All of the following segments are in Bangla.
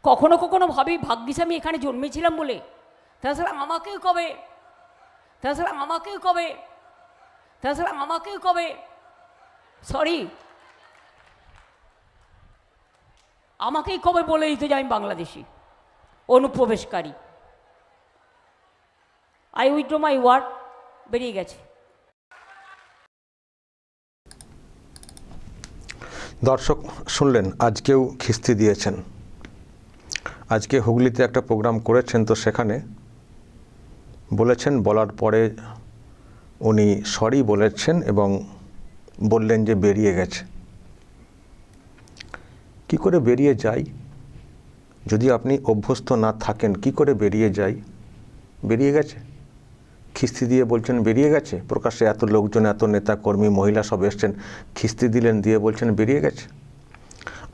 কখনো কখনো ভাবি ভাগ্যিস আমি এখানে জন্মেছিলাম বলে, তাছাড়া আমাকেও কবে, তাছাড়া আমাকেও কবে, তাছাড়া আমাকেও কবে, সরি, আমাকেই কবে বলে দিতে যে আমি বাংলাদেশি অনুপ্রবেশকারী। আই উইথড্র মাই ওয়ার্ড, বেরিয়ে গেছে। দর্শক শুনলেন, আজকেও খিস্তি দিয়েছেন। আজকে হুগলিতে একটা প্রোগ্রাম করেছেন, তো সেখানে বলেছেন, বলার পরে উনি সরি বলেছেন এবং বললেন যে বেরিয়ে গেছে। কি করে বেরিয়ে যায়? যদি আপনি অভ্যস্ত না থাকেন, কি করে বেরিয়ে যায়? বেরিয়ে গেছে, খিস্তি দিয়ে বলছেন বেরিয়ে গেছে। প্রকাশ্যে এত লোকজন, এত নেতা কর্মী, মহিলা সব এসছেন, খিস্তি দিলেন, দিয়ে বলছেন বেরিয়ে গেছে।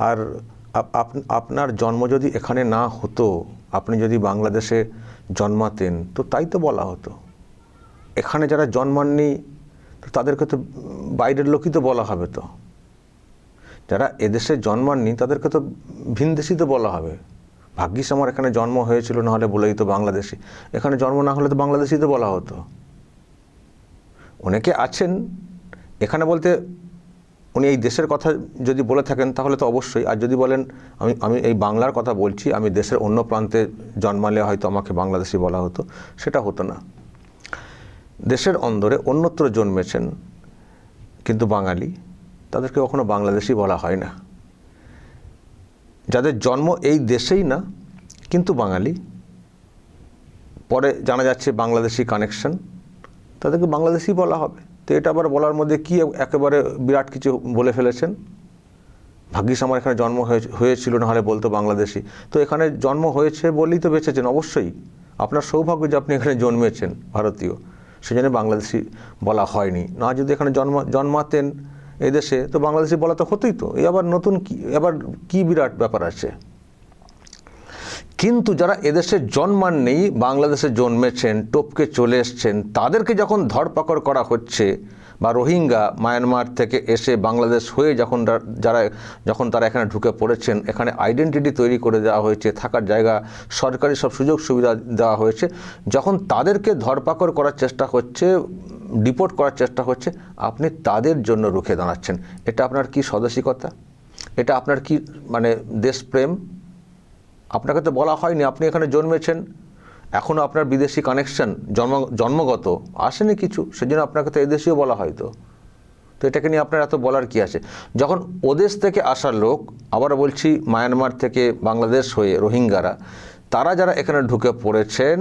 আর আপনার জন্ম যদি এখানে না হতো, আপনি যদি বাংলাদেশে জন্মাতেন, তো তাই তো বলা হতো। এখানে যারা জন্মাননি তো তাদেরকে তো বাইরের লোকই তো বলা হবে। তো যারা এদেশে জন্মাননি তাদেরকে তো ভিনদেশি তো বলা হবে। ভাগ্যিস আমার এখানে জন্ম হয়েছিল, না হলে বলেই তো বাংলাদেশি। এখানে জন্ম না হলে তো বাংলাদেশি তো বলা হতো। অনেকে আছেন এখানে বলতে, উনি এই দেশের কথা যদি বলে থাকেন তাহলে তো অবশ্যই। আর যদি বলেন আমি এই বাংলার কথা বলছি, আমি দেশের অন্য প্রান্তে জন্মালে হয়তো আমাকে বাংলাদেশি বলা হতো, সেটা হতো না। দেশের অন্দরে অন্যত্র জন্মেছেন কিন্তু বাঙালি, তাদেরকে কখনো বাংলাদেশি বলা হয় না। যাদের জন্ম এই দেশেই না কিন্তু বাঙালি, পরে জানা যাচ্ছে বাংলাদেশি কানেকশন, তাদেরকে বাংলাদেশি বলা হবে। তো এটা আবার বলার মধ্যে কি একেবারে বিরাট কিছু বলে ফেলেছেন? ভাগ্যিস আমার এখানে জন্ম হয়েছিল, না হলে বলতো বাংলাদেশি। তো এখানে জন্ম হয়েছে বলেই তো বেঁচেছেন, অবশ্যই আপনার সৌভাগ্য যে আপনি এখানে জন্মেছেন ভারতীয়, সেজন্য বাংলাদেশি বলা হয়নি। না যদি এখানে জন্মাতেন এদেশে, তো বাংলাদেশি বলা তো হতোই। তো এই আবার নতুন কি, এবার কি বিরাট ব্যাপার আছে? কিন্তু যারা এদেশে জন্মাননি, বাংলাদেশে জন্মেছেন, টপকে চলে এসছেন, তাদেরকে যখন ধরপাকড় করা হচ্ছে, বা রোহিঙ্গা মায়ানমার থেকে এসে বাংলাদেশ হয়ে যখন তারা এখানে ঢুকে পড়েছেন, এখানে আইডেন্টিটি তৈরি করে দেওয়া হয়েছে, থাকার জায়গা, সরকারি সব সুযোগ সুবিধা দেওয়া হয়েছে, যখন তাদেরকে ধরপাকড় করার চেষ্টা হচ্ছে, ডিপোর্ট করার চেষ্টা হচ্ছে, আপনি তাদের জন্য রুখে দাঁড়াচ্ছেন। এটা আপনার কি স্বদেশিকতা? এটা আপনার কি মানে দেশপ্রেম? আপনাকে তো বলা হয়নি, আপনি এখানে জন্মেছেন, এখনও আপনার বিদেশি কানেকশন জন্মগত আসেনি কিছু, সেজন্য আপনাকে তো এদেশীয় বলা হয়তো। তো এটাকে নিয়ে আপনার এত বলার কি আছে? যখন ওদেশ থেকে আসা লোক, আবার বলছি মায়ানমার থেকে বাংলাদেশ হয়ে রোহিঙ্গারা, তারা যারা এখানে ঢুকে পড়েছেন,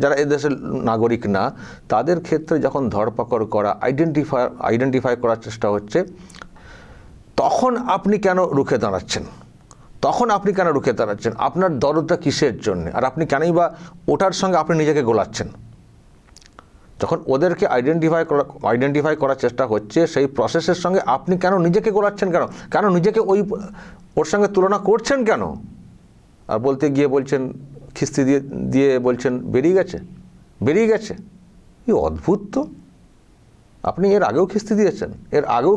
যারা এদেশের নাগরিক না, তাদের ক্ষেত্রে যখন ধরপাকড় করা, আইডেন্টিফাই করার চেষ্টা হচ্ছে, তখন আপনি কেন রুখে দাঁড়াচ্ছেন? আপনার দরদটা কিসের জন্য? আর আপনি কেনই বা ওটার সঙ্গে আপনি নিজেকে গোলাচ্ছেন? যখন ওদেরকে আইডেন্টিফাই করার চেষ্টা হচ্ছে, সেই প্রসেসের সঙ্গে আপনি কেন নিজেকে গোলাচ্ছেন? কেন নিজেকে ওর সঙ্গে তুলনা করছেন কেন? আর বলতে গিয়ে বলছেন, খিস্তি দিয়ে বলছেন বেরিয়ে গেছে। এই অদ্ভুত তো। আপনি এর আগেও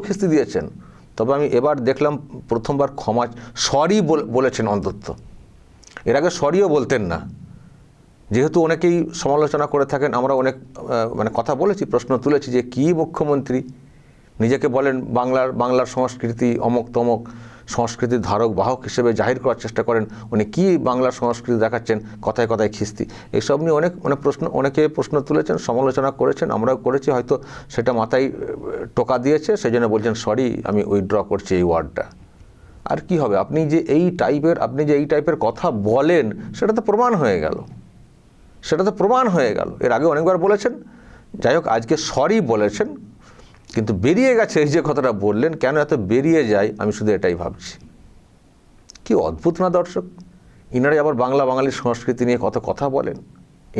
খিস্তি দিয়েছেন, তবে আমি এবার দেখলাম প্রথমবার সরি বলেছেন অন্তত। এর আগে সরিও বলতেন না। যেহেতু অনেকেই সমালোচনা করে থাকেন, আমরা অনেক কথা বলেছি, প্রশ্ন তুলেছি যে কি মুখ্যমন্ত্রী নিজেকে বলেন বাংলার সংস্কৃতি অমক তমক সংস্কৃতির ধারক বাহক হিসেবে জাহির করার চেষ্টা করেন, উনি কি বাংলার সংস্কৃতি দেখাচ্ছেন, কথায় কথায় খিস্তি। এইসব নিয়ে অনেকে প্রশ্ন তুলেছেন, সমালোচনা করেছেন, আমরাও করেছি। হয়তো সেটা মাথায় টোকা দিয়েছে, সেই জন্য বলছেন সরি, আমি উইথড্র করছি এই ওয়ার্ডটা। আর কি হবে? আপনি যে এই টাইপের কথা বলেন, সেটা তো প্রমাণ হয়ে গেল। এর আগে অনেকবার বলেছেন, যাই হোক আজকে সরি বলেছেন। কিন্তু বেরিয়ে গেছে, এই যে কথাটা বললেন, কেন এত বেরিয়ে যায়, আমি শুধু এটাই ভাবছি। কি অদ্ভুত না দর্শক? ইনারাই আবার বাঙালির সংস্কৃতি নিয়ে কত কথা বলেন।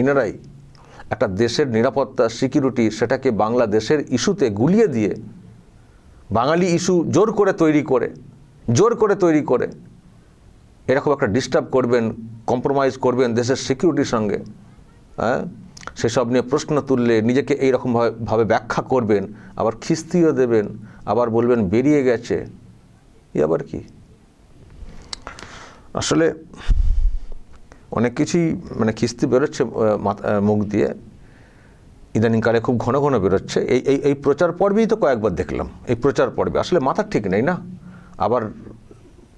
ইনারাই একটা দেশের নিরাপত্তা, সিকিউরিটি, সেটাকে বাংলাদেশের ইস্যুতে গুলিয়ে দিয়ে, বাঙালি ইস্যু জোর করে তৈরি করে এরকম একটা ডিস্টার্ব করবেন, কম্প্রোমাইজ করবেন দেশের সিকিউরিটির সঙ্গে, হ্যাঁ, সেসব নিয়ে প্রশ্ন তুললে নিজেকে এইরকমভাবে ব্যাখ্যা করবেন, আবার খিস্তিও দেবেন, আবার বলবেন বেরিয়ে গেছে। এ আবার কি? আসলে অনেক কিছুই মানে খিস্তি বেরোচ্ছে মুখ দিয়ে, ইদানিংকালে খুব ঘন ঘন বেরোচ্ছে। এই প্রচার পর্বেই তো কয়েকবার দেখলাম, এই প্রচার পর্বে আসলে মাথা ঠিক নেই না। আবার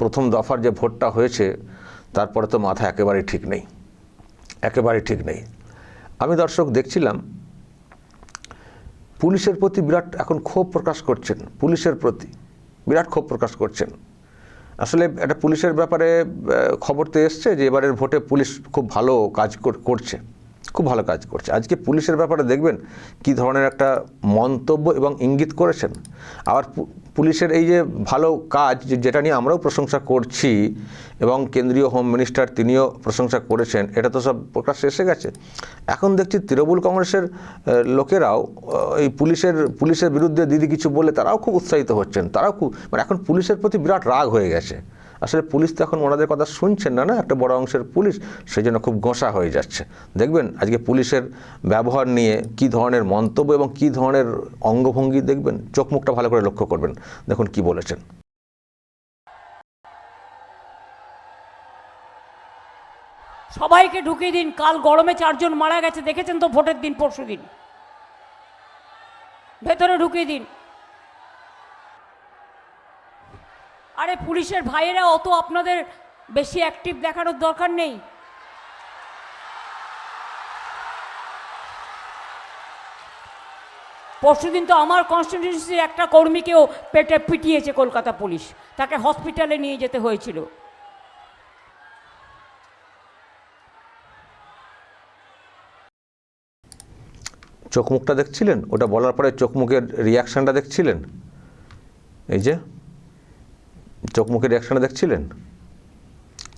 প্রথম দফার যে ভোটটা হয়েছে তারপরে তো মাথা একেবারেই ঠিক নেই, একেবারেই ঠিক নেই। আমি দর্শক দেখছিলাম পুলিশের প্রতি বিরাট এখন ক্ষোভ প্রকাশ করছেন, পুলিশের প্রতি বিরাট ক্ষোভ প্রকাশ করছেন। আসলে একটা পুলিশের ব্যাপারে খবর তো এসছে যে এবারের ভোটে পুলিশ খুব ভালো কাজ করছে, খুব ভালো কাজ করছে। আজকে পুলিশের ব্যাপারে দেখবেন কি ধরনের একটা মন্তব্য এবং ইঙ্গিত করেছেন। আবার পুলিশের এই যে ভালো কাজ যেটা নিয়ে আমরাও প্রশংসা করছি এবং কেন্দ্রীয় হোম মিনিস্টার তিনিও প্রশংসা করেছেন, এটা তো সব প্রকাশ্যে এসে গেছে। এখন দেখছি তৃণমূল কংগ্রেসের লোকেরাও এই পুলিশের বিরুদ্ধে দিদি কিছু বলে তারাও খুব উৎসাহিত হচ্ছেন, তারাও খুব মানে এখন পুলিশের প্রতি বিরাট রাগ হয়ে গেছে। আসলে পুলিশ তো এখন ওনাদের কথা শুনছেন না, একটা বড় অংশের পুলিশ, সেই জন্য খুব গোঁসা হয়ে যাচ্ছে। দেখবেন আজকে পুলিশের ব্যবহার নিয়ে কি ধরনের মন্তব্য এবং কি ধরনের অঙ্গভঙ্গি দেখবেন, চোখ মুখটা ভালো করে লক্ষ্য করবেন, দেখুন কি বলেছেন। সবাইকে ঢুকিয়ে দিন, কাল গরমে 4 জন মারা গেছে, দেখেছেন তো ভোটের দিন, পরশু দিন, ভেতরে ঢুকিয়ে দিন। আরে পুলিশের ভাইয়েরা অত আপনাদের বেশি অ্যাক্টিভ দেখানোর দরকার নেই। পরশুদিন তো আমার কনস্টিটিউয়েন্সির একটা কর্মীকেও পেটে পিটিয়েছে কলকাতা পুলিশ, তাকে হসপিটালে নিয়ে যেতে হয়েছিল। চোখ মুখটা দেখছিলেন, ওটা বলার পরে চোখ মুখের রিয়াকশানটা দেখছিলেন, এই যে চোখ মুখের রিয়াকশানটা দেখছিলেন,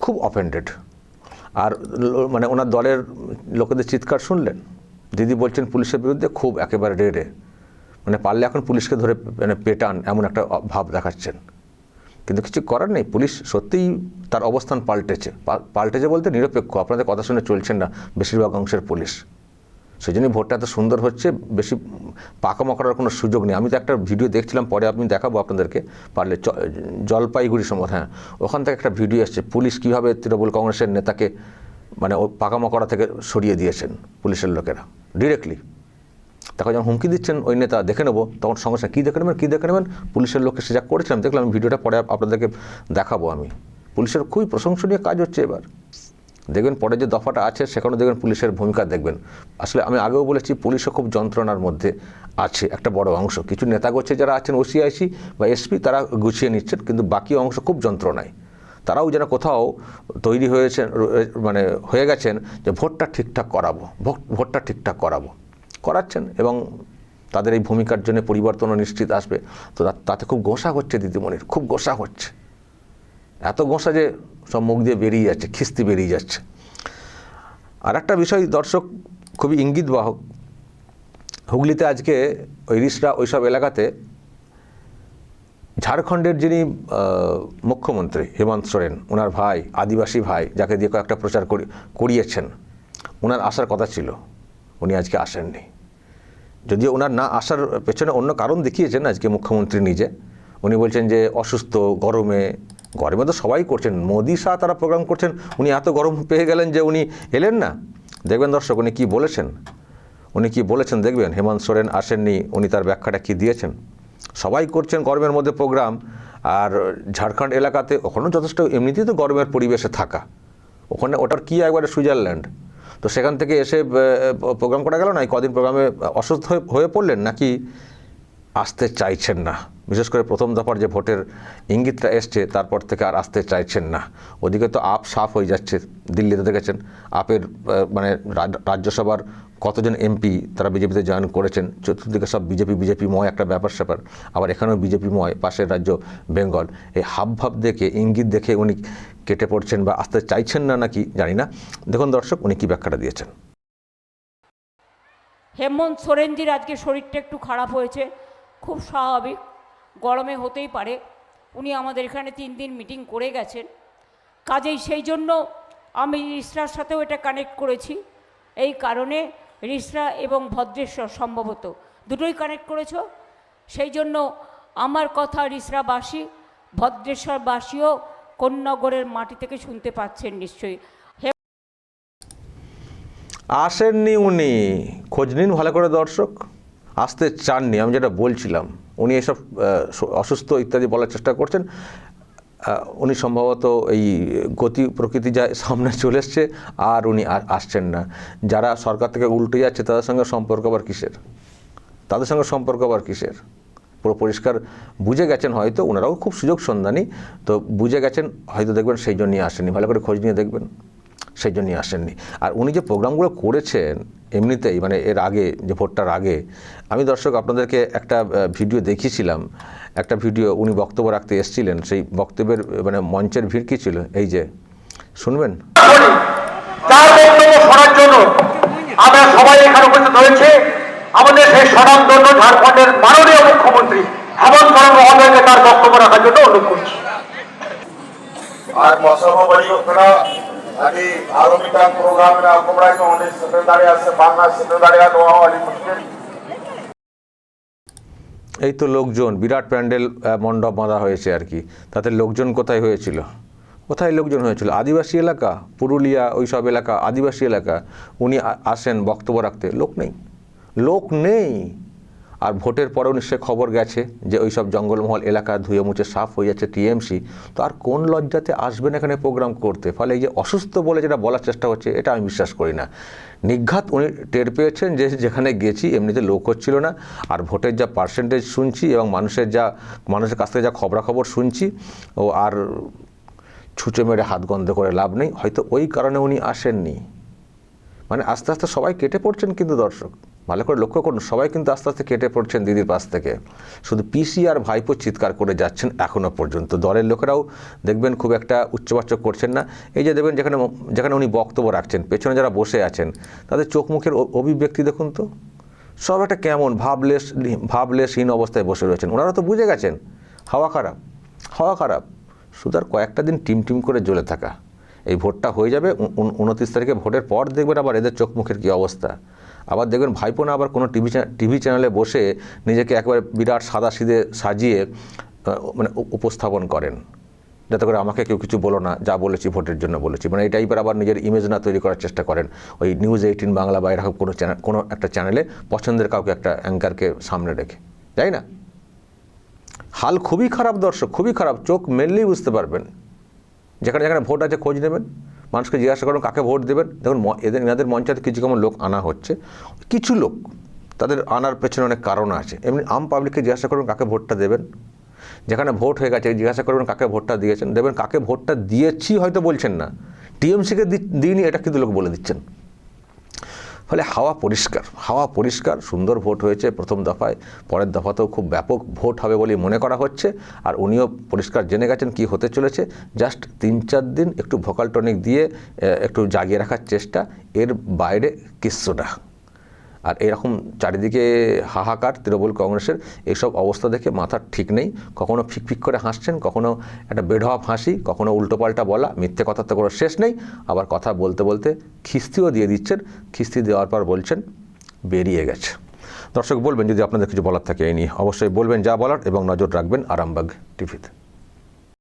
খুব অফেন্ডেড। আর মানে ওনার দলের লোকেদের চিৎকার শুনলেন, দিদি বলছেন পুলিশের বিরুদ্ধে খুব একেবারে রেড়ে, মানে পারলে এখন পুলিশকে ধরে মানে পেটান এমন একটা ভাব দেখাচ্ছেন। কিন্তু কিছু করার নেই, পুলিশ সত্যিই তার অবস্থান পাল্টেছে বলতে নিরপেক্ষ, আপনাদের কথা শুনে চলছেন না বেশিরভাগ অংশের পুলিশ। সেই জন্যই ভোটটা এত সুন্দর হচ্ছে, বেশি পাকামো করার কোনো সুযোগ নেই। আমি তো একটা ভিডিও দেখছিলাম, পরে আমি দেখাবো আপনাদেরকে পারলে, জলপাইগুড়ি সম্ভবত, হ্যাঁ, ওখান থেকে একটা ভিডিও এসছে পুলিশ কীভাবে তৃণমূল কংগ্রেসের নেতাকে মানে ও পাকামো করা থেকে সরিয়ে দিয়েছেন পুলিশের লোকেরা ডিরেক্টলি। তাকে যখন হুমকি দিচ্ছেন ওই নেতা দেখে নেবো, তখন সঙ্গে সঙ্গে কী দেখে নেবেন পুলিশের লোককে সে যা করেছিলাম দেখলাম, ভিডিওটা পরে আপনাদেরকে দেখাবো আমি। পুলিশের খুবই প্রশংসনীয় কাজ হচ্ছে এবার। দেখবেন পরে যে দফাটা আছে সেখানেও দেখবেন পুলিশের ভূমিকা দেখবেন। আসলে আমি আগেও বলেছি পুলিশও খুব যন্ত্রণার মধ্যে আছে একটা বড় অংশ, কিছু নেতাগোছে যারা আছেন ওসিআইসি বা এসপি তারা গুছিয়ে নিচ্ছেন, কিন্তু বাকি অংশ খুব যন্ত্রণায়। তারাও যেন কোথাও তৈরি হয়েছেন মানে হয়ে গেছেন যে ভোটটা ঠিকঠাক করাবো, করাচ্ছেন এবং তাদের এই ভূমিকার জন্য পরিবর্তনও নিশ্চিত আসবে। তো তাতে খুব গোঁসা হচ্ছে দিদিমণির, খুব গোঁসা হচ্ছে, এত গোঁসা যে সব মুখ দিয়ে বেরিয়ে যাচ্ছে, খিস্তি বেরিয়ে যাচ্ছে। আর একটা বিষয় দর্শক খুবই ইঙ্গিতবাহক, হুগলিতে আজকে ওই রিসরা ওইসব এলাকাতে ঝাড়খণ্ডের যিনি মুখ্যমন্ত্রী হেমন্ত সোরেন, ওনার ভাই, আদিবাসী ভাই, যাকে দিয়ে কয়েকটা প্রচার করিয়েছেন, ওনার আসার কথা ছিল, উনি আজকে আসেননি। যদিও ওনার না আসার পেছনে অন্য কারণ দেখিয়েছেন আজকে মুখ্যমন্ত্রী নিজে। উনি বলছেন যে অসুস্থ, গরমে তো সবাই করছেন, মোদি শাহ তারা প্রোগ্রাম করছেন, উনি এত গরম পেয়ে গেলেন যে উনি এলেন না। দেখবেন দর্শক উনি কি বলেছেন দেখবেন, হেমন্ত সোরেন আসেননি, উনি তার ব্যাখ্যাটা কি দিয়েছেন। সবাই করছেন গরমের মধ্যে প্রোগ্রাম, আর ঝাড়খণ্ড এলাকাতে ওখানেও যথেষ্ট এমনিতেই তো গরমের পরিবেশে থাকা, ওখানে ওটার কি একবারে সুইজারল্যান্ড, তো সেখান থেকে এসে প্রোগ্রাম করা গেল না। এই কদিন প্রোগ্রামে অসুস্থ হয়ে পড়লেন নাকি আসতে চাইছেন না, বিশেষ করে প্রথম দফার যে ভোটের ইঙ্গিতটা এসছে তারপর থেকে আর আসতে চাইছেন না। ওদিকে তো আপ সাফ হয়ে যাচ্ছে, দিল্লিতে দেখেছেন আপের মানে রাজ্যসভার কতজন এমপি তারা বিজেপিতে জয়েন করেছেন, চতুর্দিকে সব বিজেপিময় একটা ব্যাপার, আবার এখানেও বিজেপিময়, পাশের রাজ্য বেঙ্গল। এই হাবভাব দেখে, ইঙ্গিত দেখে উনি কেটে পড়ছেন বা আসতে চাইছেন না নাকি জানি না। দেখুন দর্শক উনি কি ব্যাখ্যাটা দিয়েছেন। হেমন্ত সোরেনজির আজকে শরীরটা একটু খারাপ হয়েছে, খুব স্বাভাবিক, গরমে হতেই পারে। উনি আমাদের এখানে 3 দিন মিটিং করে গেছেন, কাজেই সেই জন্য আমি রিসরার সাথেও এটা কানেক্ট করেছি। এই কারণে রিসরা এবং ভদ্রেশ্বর সম্ভবত দুটোই কানেক্ট করেছ, সেই জন্য আমার কথা রিসরাবাসী, ভদ্রেশ্বরবাসীও কোন্নগরের মাটি থেকে শুনতে পাচ্ছেন নিশ্চয়ই। আসেননি উনি, খোঁজ নিন ভালো করে দর্শক, আসতে চাননি। আমি যেটা বলছিলাম, উনি এসব অসুস্থ ইত্যাদি বলার চেষ্টা করছেন। উনি সম্ভবত এই গতি প্রকৃতি যা সামনে চলে এসছে, আর উনি আসছেন না। যারা সরকার থেকে উল্টে যাচ্ছে তাদের সঙ্গে সম্পর্ক আবার কিসের? তাদের সঙ্গে সম্পর্ক আবার কিসের? পুরো পরিষ্কার বুঝে গেছেন হয়তো, ওনারাও খুব সুযোগ সন্ধানী, তো বুঝে গেছেন হয়তো, দেখবেন সেই জন্যই আসেননি। ভালো করে খোঁজ নিয়ে দেখবেন, সেই জন্যই আসেননি। আর উনি যে প্রোগ্রামগুলো করেছেন এমনিতেই, মানে এর আগে যে ভোটটার আগে, আমি দর্শক আপনাদেরকে একটা ভিডিও দেখিয়েছিলাম। একটা ভিডিও উনি বক্তব্য রাখতে এসেছিলেন, সেই বক্তব্যের মানে মঞ্চের ভিড় কী ছিল, এই যে শুনবেন। তার বক্তব্য শোনার জন্য আমরা সবাই এখানে উপস্থিত হয়েছে। আমাদের সেই স্বনামধন্য ঝাড়খণ্ডের মাননীয় মুখ্যমন্ত্রী হেমন্ত সোরেন মহোদয়কে তার বক্তব্য রাখার জন্য অনুরোধ করছি। आज मौसम बड़ी उतना अभी आरोपिता प्रोग्राम में आपको बड़ा कि उन्हें सेक्रेटारिया से बांग्ला सेक्रेटारिया दोहा वाली मुश्किल। এই তো লোকজন, বিরাট প্যান্ডেল মণ্ডপ বাঁধা হয়েছে আর কি, তাতে লোকজন কোথায় হয়েছিল? কোথায় লোকজন হয়েছিল? আদিবাসী এলাকা, পুরুলিয়া ওই সব এলাকা, আদিবাসী এলাকা। উনি আসেন বক্তব্য রাখতে, লোক নেই, লোক নেই। আর ভোটের পরেও নিশ্চয়ই খবর গেছে যে ওই সব জঙ্গলমহল এলাকা ধুয়ে মুছে সাফ হয়ে যাচ্ছে টিএমসি। তো আর কোন লজ্জাতে আসবেন এখানে প্রোগ্রাম করতে? ফলে এই যে অসুস্থ বলে যেটা বলার চেষ্টা হচ্ছে, এটা আমি বিশ্বাস করি না। নিঘাত উনি টের পেয়েছেন যে যেখানে গেছি এমনিতে লোক হচ্ছিল না, আর ভোটের যা পার্সেন্টেজ শুনছি এবং মানুষের কাছ থেকে যা খবরাখবর শুনছি, ও আর ছুঁচে মেরে হাত গন্ধ করে লাভ নেই। হয়তো ওই কারণে উনি আসেননি। মানে আস্তে আস্তে সবাই কেটে পড়ছেন, কিন্তু দর্শক ভালো করে লক্ষ্য করুন, সবাই কিন্তু আস্তে আস্তে কেটে পড়ছেন দিদির পাশ থেকে। শুধু পিসি আর ভাইপো চিৎকার করে যাচ্ছেন এখনও পর্যন্ত। দলের লোকেরাও দেখবেন খুব একটা উচ্চবাচ্য করছেন না। এই যে দেখবেন যেখানে উনি বক্তব্য রাখছেন, পেছনে যারা বসে আছেন তাদের চোখ মুখের অভিব্যক্তি দেখুন তো, সব একটা কেমন ভাবলেসহীন অবস্থায় বসে রয়েছেন। ওনারা তো বুঝে গেছেন হাওয়া খারাপ। শুধু আর কয়েকটা দিন টিম করে জ্বলে থাকা। এই ভোটটা হয়ে যাবে 29 তারিখে, ভোটের পর দেখবেন আবার এদের চোখ মুখের কী অবস্থা। আবার দেখবেন ভাইপো না আবার কোনো টিভি চ্যানেলে বসে নিজেকে একবারে বিরাট সাদাসিধে সাজিয়ে মানে উপস্থাপন করেন, যাতে করে আমাকে কেউ কিছু বলো না, যা বলেছি ভোটের জন্য বলেছি। মানে এই টাইপের আবার নিজের ইমেজ না তৈরি করার চেষ্টা করেন ওই নিউজ 18 বাংলা বা এরকম কোনো একটা চ্যানেলে পছন্দের কাউকে একটা অ্যাঙ্কারকে সামনে রেখে, তাই না? হাল খুবই খারাপ দর্শক, খুবই খারাপ। চোখ মেললেই বুঝতে পারবেন। যেখানে ভোট আছে খোঁজ নেবেন, মানুষকে জিজ্ঞাসা করুন কাকে ভোট দেবেন। দেখুন এনাদের মঞ্চাতে কিছু কেমন লোক আনা হচ্ছে, কিছু লোক, তাদের আনার পেছনে অনেক কারণ আছে। এমনি আম পাবলিককে জিজ্ঞাসা করুন কাকে ভোটটা দেবেন। যেখানে ভোট হয়ে গেছে জিজ্ঞাসা করবেন কাকে ভোটটা দিয়েছেন, দেবেন কাকে ভোটটা দিয়েছি হয়তো বলছেন না, টিএমসিকে দিইনি এটা কিন্তু লোক বলে দিচ্ছেন। ফলে হাওয়া পরিষ্কার, সুন্দর ভোট হয়েছে প্রথম দফায়। পরের দফাতেও খুব ব্যাপক ভোট হবে বলে মনে করা হচ্ছে। আর উনিও পরিষ্কার জেনে গেছেন কি হতে চলেছে। জাস্ট 3-4 দিন একটু ভোকাল টনিক দিয়ে একটু জাগিয়ে রাখার চেষ্টা, এর বাইরে কিচ্ছু না। আর এরকম চারিদিকে হাহাকার তৃণমূল কংগ্রেসের, এইসব অবস্থা দেখে মাথার ঠিক নেই। কখনো ফিকফিক করে হাসছেন, কখনো একটা বেঢপ হাসি, কখনো উল্টোপাল্টা বলা, মিথ্যে কথার তো কোনো শেষ নেই। আবার কথা বলতে বলতে খিস্তিও দিয়ে দিচ্ছেন। খিস্তি দেওয়ার পর বলছেন বেরিয়ে গেছে। দর্শক বলবেন যদি আপনাদের কিছু বলার থাকে এই নিয়ে, অবশ্যই বলবেন যা বলার, এবং নজর রাখবেন আরামবাগ টিভিতে।